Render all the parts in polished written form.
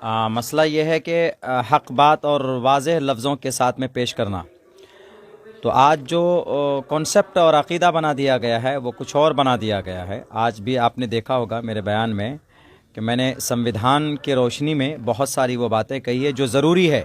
मसला ये है कि हक़ बात और वाज़ेह लफ्ज़ों के साथ में पेश करना। तो आज जो कॉन्सेप्ट और अक़ीदा बना दिया गया है वो कुछ और बना दिया गया है। आज भी आपने देखा होगा मेरे बयान में कि मैंने संविधान की रोशनी में बहुत सारी वो बातें कही है जो ज़रूरी है,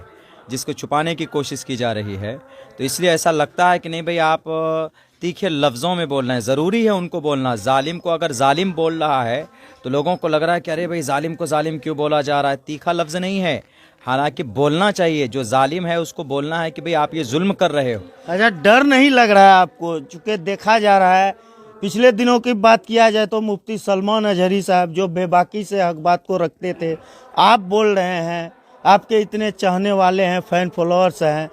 जिसको छुपाने की कोशिश की जा रही है। तो इसलिए ऐसा लगता है कि नहीं भाई, आप तीखे लफ्ज़ों में बोलना है, ज़रूरी है उनको बोलना। जालिम को अगर जालिम बोल रहा है तो लोगों को लग रहा है कि अरे भाई जालिम को जालिम क्यों बोला जा रहा है। तीखा लफ्ज़ नहीं है, हालांकि बोलना चाहिए। जो जालिम है उसको बोलना है कि भाई आप ये जुल्म कर रहे हो। अच्छा, डर नहीं लग रहा है आपको? चूंकि देखा जा रहा है, पिछले दिनों की बात किया जाए तो मुफ्ती सलमान अजहरी साहब जो बेबाकी से हक बात को रखते थे, आप बोल रहे हैं, आपके इतने चाहने वाले हैं, फैन फॉलोअर्स हैं,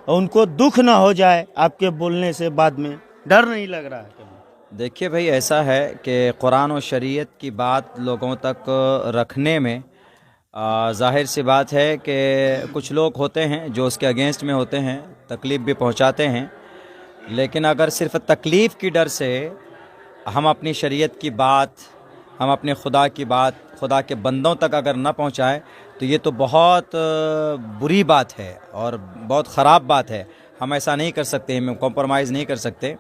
उनको दुख ना हो जाए आपके बोलने से बाद में? डर नहीं लग रहा है? देखिए भाई, ऐसा है कि कुरान और शरीयत की बात लोगों तक रखने में ज़ाहिर सी बात है कि कुछ लोग होते हैं जो उसके अगेंस्ट में होते हैं, तकलीफ़ भी पहुंचाते हैं। लेकिन अगर सिर्फ तकलीफ़ की डर से हम अपनी शरीयत की बात, हम अपने खुदा की बात खुदा के बंदों तक अगर ना पहुंचाएं तो ये तो बहुत बुरी बात है और बहुत ख़राब बात है। हम ऐसा नहीं कर सकते, हम कॉम्प्रोमाइज़ नहीं कर सकते।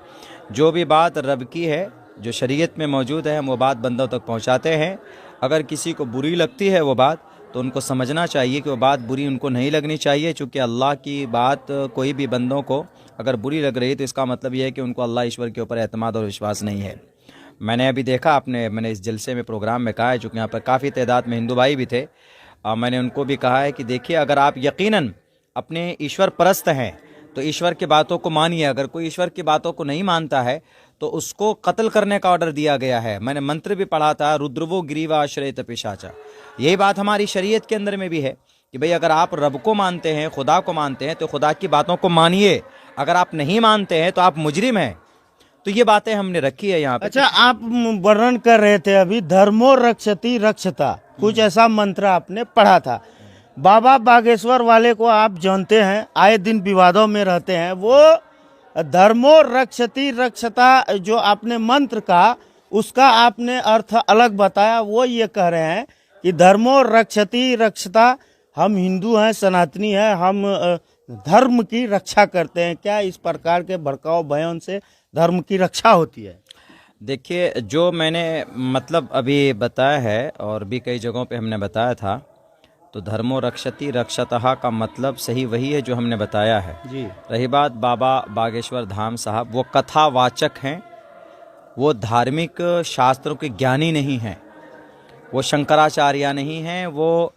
जो भी बात रब की है, जो शरीयत में मौजूद है, हम वो बात बंदों तक पहुंचाते हैं। अगर किसी को बुरी लगती है वो बात, तो उनको समझना चाहिए कि वो बात बुरी उनको नहीं लगनी चाहिए। चूँकि अल्लाह की बात कोई भी बंदों को अगर बुरी लग रही है तो इसका मतलब ये है कि उनको अल्लाह ईश्वर के ऊपर एतमाद और विश्वास नहीं है। मैंने अभी देखा, मैंने इस जलसे में प्रोग्राम में कहा है, चूँकि यहाँ पर काफ़ी तादाद में हिंदू भाई भी थे, मैंने उनको भी कहा है कि देखिए, अगर आप यकीनन अपने ईश्वर परस्त हैं तो ईश्वर की बातों को मानिए। अगर कोई ईश्वर की बातों को नहीं मानता है तो उसको कत्ल करने का ऑर्डर दिया गया है। मैंने मंत्र भी पढ़ा था, रुद्रवो गिरीवा आश्रयत पिशाचा। यही बात हमारी शरीयत के अंदर में भी है कि भाई अगर आप रब को मानते हैं, खुदा को मानते हैं, तो खुदा की बातों को मानिए। अगर आप नहीं मानते हैं तो आप मुजरिम हैं। तो ये बातें हमने रखी है यहाँ पे। अच्छा, आप वर्णन कर रहे थे अभी, धर्मो रक्षति रक्षता, कुछ ऐसा मंत्र आपने पढ़ा था। बाबा बागेश्वर वाले को आप जानते हैं, आए दिन विवादों में रहते हैं। वो धर्मो रक्षति रक्षता जो आपने मंत्र का, उसका आपने अर्थ अलग बताया। वो ये कह रहे हैं कि धर्मो रक्षति रक्षता, हम हिंदू हैं, सनातनी हैं, हम धर्म की रक्षा करते हैं। क्या इस प्रकार के भड़काऊ बयान से धर्म की रक्षा होती है? देखिए, जो मैंने मतलब अभी बताया है और भी कई जगहों पे हमने बताया था, तो धर्मो रक्षति रक्षतः का मतलब सही वही है जो हमने बताया है जी। रही बात बाबा बागेश्वर धाम साहब, वो कथावाचक हैं, वो धार्मिक शास्त्रों के ज्ञानी नहीं हैं, वो शंकराचार्य नहीं हैं, वो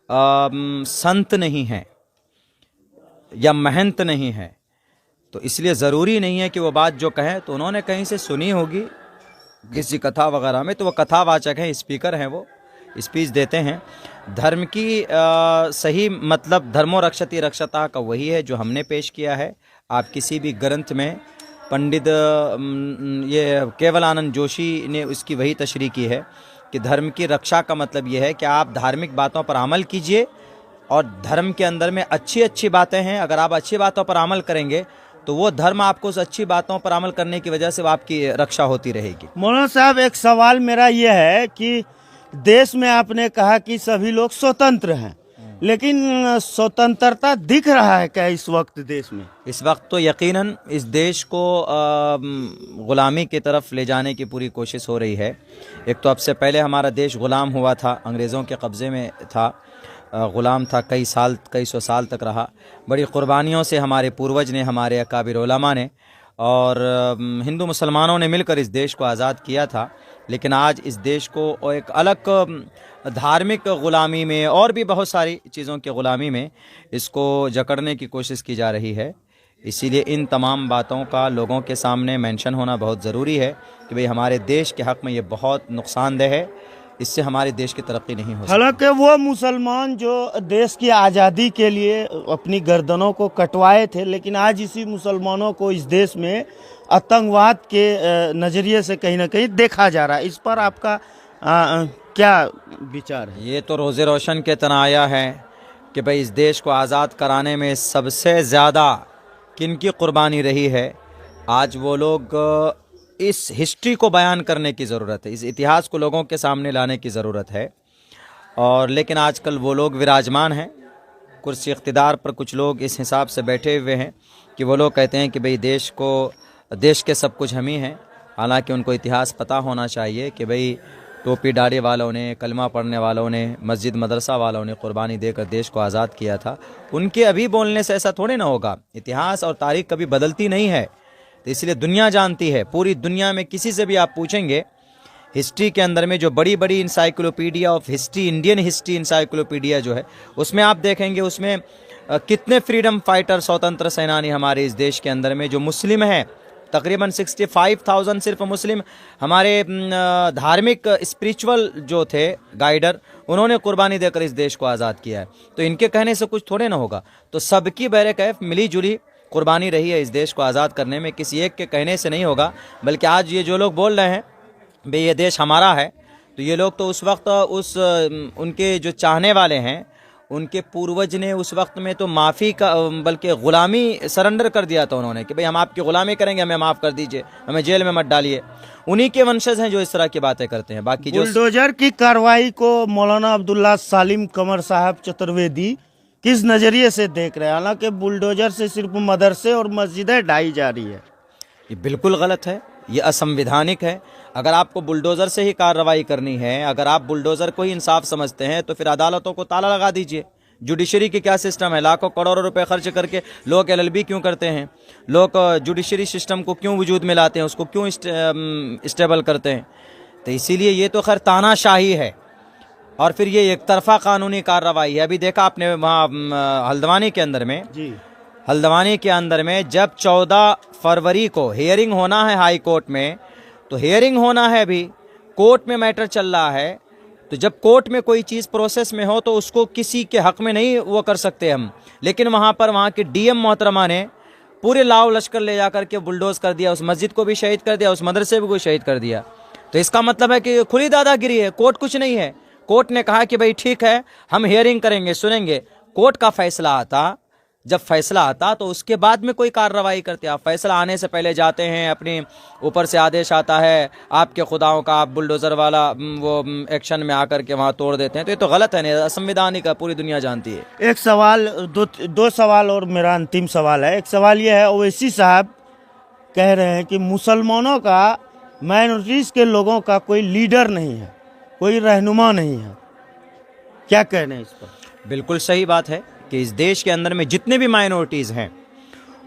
संत नहीं हैं या महंत नहीं हैं। तो इसलिए ज़रूरी नहीं है कि वो बात जो कहें तो उन्होंने कहीं से सुनी होगी किसी कथा वगैरह में, तो वो कथावाचक हैं, स्पीकर हैं, वो स्पीच देते हैं। धर्म की सही मतलब धर्मो रक्षति रक्षता का वही है जो हमने पेश किया है। आप किसी भी ग्रंथ में, पंडित ये केवलानंद जोशी ने उसकी वही तशरीह की है कि धर्म की रक्षा का मतलब ये है कि आप धार्मिक बातों पर अमल कीजिए, और धर्म के अंदर में अच्छी अच्छी बातें हैं। अगर आप अच्छी बातों पर अमल करेंगे तो वो धर्म आपको उस अच्छी बातों पर अमल करने की वजह से आपकी रक्षा होती रहेगी। मौलाना साहब, एक सवाल मेरा ये है कि देश में आपने कहा कि सभी लोग स्वतंत्र हैं, लेकिन स्वतंत्रता दिख रहा है क्या इस वक्त देश में? इस वक्त तो यकीनन इस देश को ग़ुलामी की तरफ ले जाने की पूरी कोशिश हो रही है। एक तो अब से पहले हमारा देश ग़ुलाम हुआ था, अंग्रेज़ों के कब्ज़े में था, ग़ुलाम था, कई सौ साल तक रहा। बड़ी क़ुरबानियों से हमारे पूर्वज ने, हमारे अकाबिर उलमा ने और हिंदू मुसलमानों ने मिलकर इस देश को आज़ाद किया था। लेकिन आज इस देश को एक अलग धार्मिक ग़ुलामी में और भी बहुत सारी चीज़ों की ग़ुलामी में इसको जकड़ने की कोशिश की जा रही है। इसीलिए इन तमाम बातों का लोगों के सामने मेंशन होना बहुत ज़रूरी है कि भाई हमारे देश के हक़ में ये बहुत नुकसानदेह है, इससे हमारे देश की तरक्की नहीं हो सकती। हालांकि वो मुसलमान जो देश की आज़ादी के लिए अपनी गर्दनों को कटवाए थे, लेकिन आज इसी मुसलमानों को इस देश में आतंकवाद के नज़रिए से कहीं ना कहीं देखा जा रहा है। इस पर आपका क्या विचार है? ये तो रोज़े रोशन के तरह आया है कि भाई इस देश को आज़ाद कराने में सबसे ज़्यादा किनकी कुर्बानी रही है। आज वो लोग इस हिस्ट्री को बयान करने की ज़रूरत है, इस इतिहास को लोगों के सामने लाने की ज़रूरत है। और लेकिन आजकल वो लोग विराजमान हैं कुर्सी इख्तिदार पर। कुछ लोग इस हिसाब से बैठे हुए हैं कि वो लोग कहते हैं कि भाई देश के सब कुछ हम ही हैं। हालांकि उनको इतिहास पता होना चाहिए कि भाई टोपी दाढ़ी वालों ने, कलमा पढ़ने वालों ने, मस्जिद मदरसा वालों ने कुर्बानी देकर देश को आज़ाद किया था। उनके अभी बोलने से ऐसा थोड़े ना होगा। इतिहास और तारीख कभी बदलती नहीं है, तो इसलिए दुनिया जानती है। पूरी दुनिया में किसी से भी आप पूछेंगे हिस्ट्री के अंदर में, जो बड़ी बड़ी encyclopedia of history, Indian history encyclopedia जो है, उसमें आप देखेंगे उसमें कितने फ्रीडम फाइटर, स्वतंत्र सेनानी हमारे इस देश के अंदर में जो मुस्लिम हैं, तकरीबन 65,000 सिर्फ मुस्लिम हमारे धार्मिक स्पिरिचुअल जो थे गाइडर, उन्होंने कुर्बानी देकर इस देश को आज़ाद किया है। तो इनके कहने से कुछ थोड़े ना होगा। तो सबकी बहरकैफ मिली जुली कुर्बानी रही है इस देश को आज़ाद करने में, किसी एक के कहने से नहीं होगा। बल्कि आज ये जो लोग बोल रहे हैं भाई ये देश हमारा है, तो ये लोग तो उस वक्त उनके जो चाहने वाले हैं, उनके पूर्वज ने उस वक्त में तो माफ़ी का बल्कि ग़ुलामी सरेंडर कर दिया था उन्होंने कि भाई हम आपकी ग़ुलामी करेंगे, हमें माफ़ कर दीजिए, हमें जेल में मत डालिए। उन्हीं के वंशज हैं जो इस तरह की बातें करते हैं। बाकी जो बुलडोजर की कार्रवाई को मौलाना अब्दुल्ला सालिम कमर साहब चतुर्वेदी किस नज़रिए से देख रहे हैं? हालांकि बुलडोजर से सिर्फ मदरसे और मस्जिदें ढाई जा रही है। ये बिल्कुल गलत है, ये असंविधानिक है। अगर आपको बुलडोज़र से ही कार्रवाई करनी है, अगर आप बुलडोज़र को ही इंसाफ समझते हैं, तो फिर अदालतों को ताला लगा दीजिए। जुडिशरी की क्या सिस्टम है? लाखों करोड़ों रुपए खर्च करके लोग LLB क्यों करते हैं? लोग जुडिशरी सिस्टम को क्यों वजूद में लाते हैं? उसको क्यों स्टेबल करते हैं? तो इसीलिए ये तो खैर तानाशाही है और फिर ये एक तरफा कानूनी कार्रवाई है। अभी देखा आपने वहाँ हल्द्वानी के अंदर में जी, हल्द्वानी के अंदर में जब 14 फरवरी को हियरिंग होना है हाई कोर्ट में, तो हियरिंग होना है, अभी कोर्ट में मैटर चल रहा है। तो जब कोर्ट में कोई चीज़ प्रोसेस में हो तो उसको किसी के हक में नहीं वो कर सकते हम। लेकिन वहाँ पर वहाँ की DM मोहतरमा ने पूरे लाव लश्कर ले जाकर के बुलडोज कर दिया, उस मस्जिद को भी शहीद कर दिया, उस मदरसे को शहीद कर दिया। तो इसका मतलब है कि खुली दादागिरी है, कोर्ट कुछ नहीं है। कोर्ट ने कहा कि भाई ठीक है, हम हियरिंग करेंगे, सुनेंगे। कोर्ट का फैसला आता, जब फैसला आता तो उसके बाद में कोई कार्रवाई करते। आप फैसला आने से पहले जाते हैं, अपनी ऊपर से आदेश आता है आपके खुदाओं का, आप बुलडोज़र वाला वो एक्शन में आकर के वहाँ तोड़ देते हैं। तो ये तो गलत है, नहीं असंवैधानिक है, पूरी दुनिया जानती है। एक सवाल, दो सवाल और मेरा अंतिम सवाल है। एक सवाल ये है, ओवैसी साहब कह रहे हैं कि मुसलमानों का, माइनॉरिटीज़ के लोगों का कोई लीडर नहीं है, कोई रहनुमा नहीं है, क्या कहना है इस पर? बिल्कुल सही बात है कि इस देश के अंदर में जितने भी माइनॉरिटीज़ हैं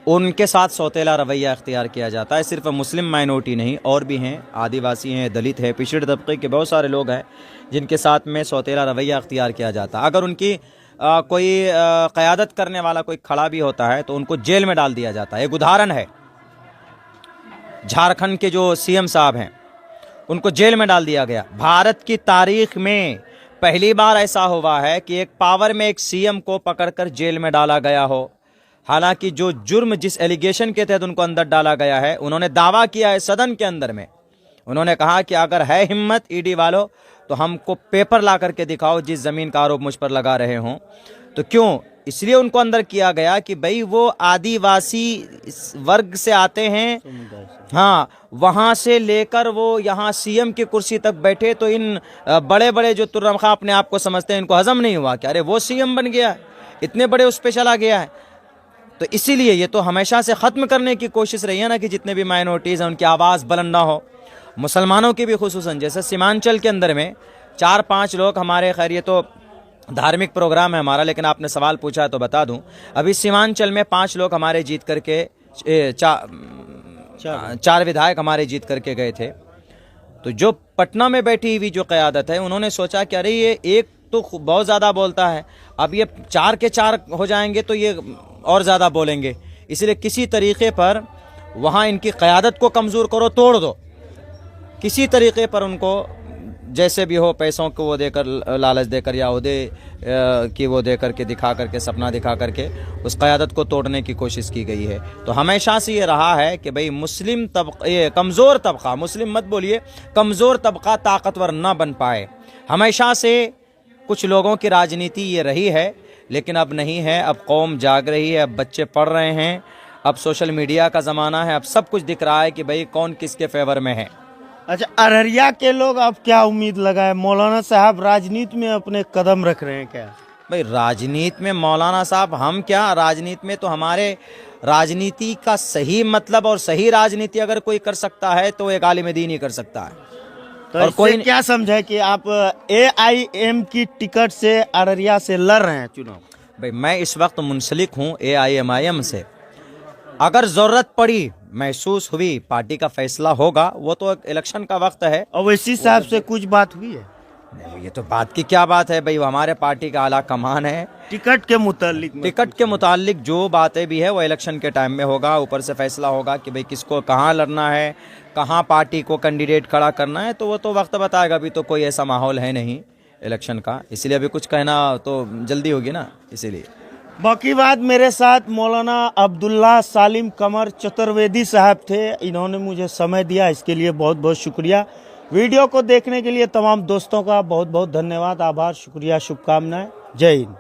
उनके साथ सौतेला रवैया अख्तियार किया जाता है। सिर्फ मुस्लिम माइनॉरिटी नहीं, और भी हैं, आदिवासी हैं, दलित हैं, पिछड़े तबके के बहुत सारे लोग हैं जिनके साथ में सौतेला रवैया अख्तियार किया जाता है। अगर उनकी कोई क़यादत करने वाला कोई खड़ा भी होता है तो उनको जेल में डाल दिया जाता है। एक उदाहरण है, झारखंड के जो CM साहब हैं उनको जेल में डाल दिया गया। भारत की तारीख में पहली बार ऐसा हुआ है कि एक पावर में एक CM को पकड़कर जेल में डाला गया हो। हालांकि जो जुर्म, जिस एलिगेशन के तहत उनको अंदर डाला गया है, उन्होंने दावा किया है सदन के अंदर में, उन्होंने कहा कि अगर है हिम्मत ED वालों तो हमको पेपर ला करके दिखाओ जिस ज़मीन का आरोप मुझ पर लगा रहे हों। तो क्यों? इसलिए उनको अंदर किया गया कि भाई वो आदिवासी वर्ग से आते हैं, हाँ, वहाँ से लेकर वो यहाँ CM की कुर्सी तक बैठे। तो इन बड़े बड़े जो तुर्रम खां अपने आप को समझते हैं, इनको हजम नहीं हुआ कि अरे वो CM बन गया है, इतने बड़े उस पे चला गया है। तो इसीलिए ये तो हमेशा से ख़त्म करने की कोशिश रही है ना कि जितने भी माइनॉरिटीज़ हैं उनकी आवाज़ बुलंद ना हो, मुसलमानों की भी खुसूसन। जैसे सीमांचल के अंदर में 4-5 लोग हमारे, खैर ये तो धार्मिक प्रोग्राम है हमारा, लेकिन आपने सवाल पूछा तो बता दूं, अभी सीमांचल में 5 लोग हमारे जीत करके, 4 विधायक हमारे जीत करके गए थे। तो जो पटना में बैठी हुई जो क़यादत है, उन्होंने सोचा कि अरे ये एक तो बहुत ज़्यादा बोलता है, अब ये 4 के 4 हो जाएंगे तो ये और ज़्यादा बोलेंगे, इसलिए किसी तरीके पर वहाँ इनकी क़यादत को कमज़ोर करो, तोड़ दो, किसी तरीके पर उनको जैसे भी हो पैसों को वो देकर, लालच देकर या उहदे की वो दे करके, दिखा करके, सपना दिखा करके उस क़यादत को तोड़ने की कोशिश की गई है। तो हमेशा से ये रहा है कि भाई मुस्लिम तबक़ा, ये कमज़ोर तबक़ा, मुस्लिम मत बोलिए, कमज़ोर तबक़ा ताकतवर ना बन पाए। हमेशा से कुछ लोगों की राजनीति ये रही है, लेकिन अब नहीं है। अब कौम जाग रही है, अब बच्चे पढ़ रहे हैं, अब सोशल मीडिया का ज़माना है, अब सब कुछ दिख रहा है कि भाई कौन किसके फेवर में है। अच्छा, अररिया के लोग अब क्या उम्मीद लगाए? मौलाना साहब राजनीति में अपने कदम रख रहे हैं क्या? भाई राजनीति में मौलाना साहब हम क्या, राजनीति में तो हमारे राजनीति का सही मतलब और सही राजनीति अगर कोई कर सकता है तो एक आलिम दीन ही कर सकता है। तो और इससे कोई क्या समझे कि आप AIM की टिकट से अररिया से लड़ रहे हैं चुनाव? भाई मैं इस वक्त मुंसलिक हूँ AIMIM से। अगर जरूरत पड़ी, महसूस हुई, पार्टी का फैसला होगा, वो तो इलेक्शन का वक्त है। और वैसी साहब से कुछ बात हुई है ये तो बात की क्या बात है भाई, वो हमारे पार्टी का आला कमान है। टिकट के मुतालिक? टिकट के मुतालिक जो बातें भी है वो इलेक्शन के टाइम में होगा। ऊपर से फैसला होगा कि भाई किसको कहाँ लड़ना है, कहाँ पार्टी को कैंडिडेट खड़ा करना है, तो वो तो वक्त बताएगा। अभी तो कोई ऐसा माहौल है नहीं इलेक्शन का, इसीलिए अभी कुछ कहना तो जल्दी होगी ना, इसीलिए। बाकी बात, मेरे साथ मौलाना अब्दुल्ला सालिम कमर चतुर्वेदी साहब थे। इन्होंने मुझे समय दिया, इसके लिए बहुत बहुत शुक्रिया। वीडियो को देखने के लिए तमाम दोस्तों का बहुत बहुत धन्यवाद, आभार, शुक्रिया, शुभकामनाएं। जय हिंद।